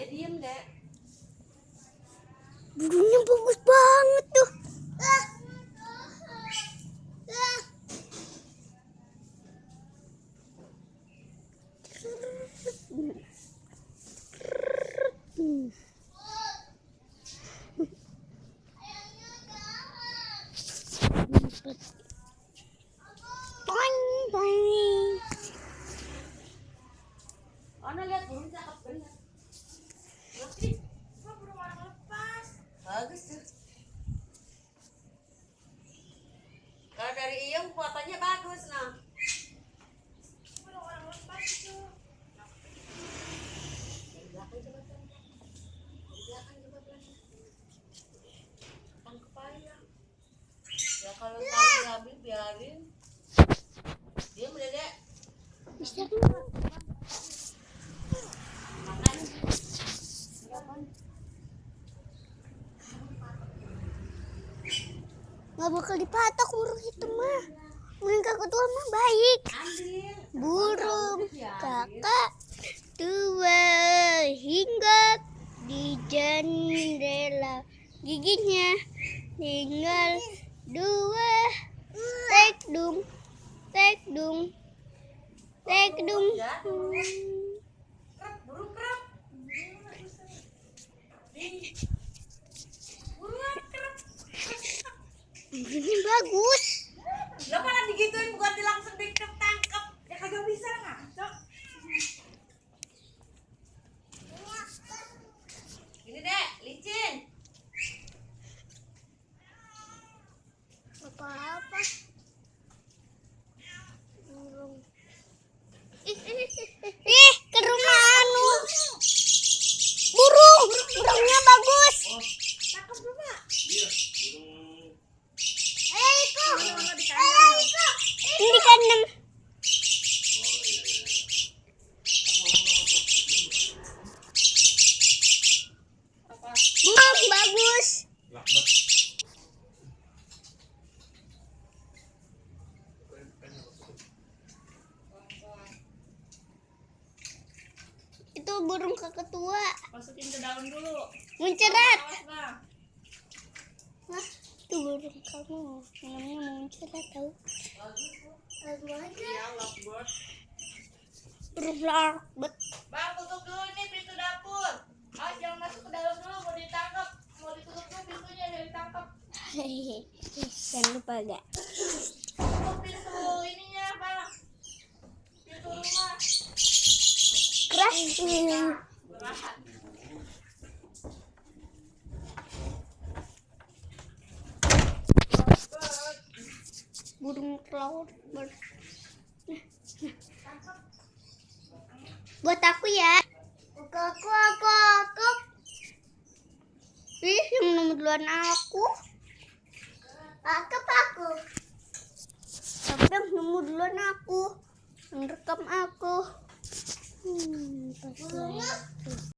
diem, Dek. Burungnya bagus banget tuh. Ono lihat burung cakep bener. Ngerti? Kok burung orang lepas? Bagus tuh. Kalau dari Iyung fotonya bagus, nah. Burung orang lepas itu. Dari belakang coba pelan. Dari belakang coba pelan. Tangkep aja. Ya kalau tahu diambil biarin. Diam udah, Dek. Bisa nggak bakal dipatok burung itu mah. Burung kakak tua mah baik. Burung kakak tua hinggap di jendela, giginya tinggal dua. Tek dung, tek dung, tek dung. Burung kerap. Burung kerap. Ini bagus. Lo malah digituin bukan langsung ditangkap. Ya kagak bisa ngaco. Ini, Dek, licin. Apa-apa. Burung. Ke rumah anu. Burungnya bagus. Cakep tuh, Pak. Ini di kandang. Burung bagus. Itu burung kakak tua. Masukin ke dalam dulu. Muncrat. Awas, Bang. Nah, itu burung kamu. Namanya muncrat tahu. Lagu aja. Iya, lovebird. Burung lovebird. Bang, tutup dulu nih pintu dapur. Ah, jangan masuk ke dalam dulu, mau ditangkap. Mau ditutup dulu pintunya, jangan ditangkap. Hehehe. Jangan lupa gak? Tutup pintu ininya, Bang. Pintu rumah. Keras. Berat. Burung lovebird. Buat aku ya. Aku. Ih, yang nomor duluan aku. Aku. Tapi yang nomor duluan aku. Yang rekam aku. Pasti.